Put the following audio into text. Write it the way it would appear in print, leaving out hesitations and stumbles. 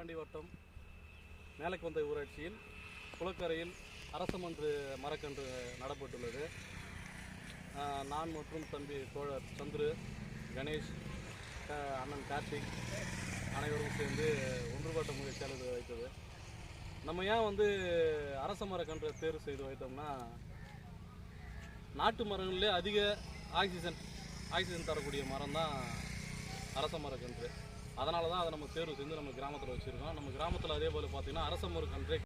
விக்கிரவாண்டி வட்டம் மேலக்கொந்தை ஊராட்சியில் குளக்கரையில் அரசமன்று மரக்கன்று நடப்பட்டுள்ளது. நான் மற்றும் தம்பி தோழர் சந்துரு, கணேஷ், அண்ணன் கார்த்திக் அனைவரும் சேர்ந்து ஒன்றுபட்ட முயற்சியால் இது வைத்தது. நம்ம ஏன் அரச மரக்கன்றை தேர்வு செய்து வைத்தோம்னா, நாட்டு மரங்களிலே அதிக ஆக்சிஜன் தரக்கூடிய மரம் தான் அரச மரக்கன்று. அதனால தான் அதை நம்ம தேர்வு செஞ்சு நம்ம கிராமத்தில் வச்சுருக்கோம். நம்ம கிராமத்தில் அதே போல் பார்த்திங்கன்னா அரச மரக்கன்றே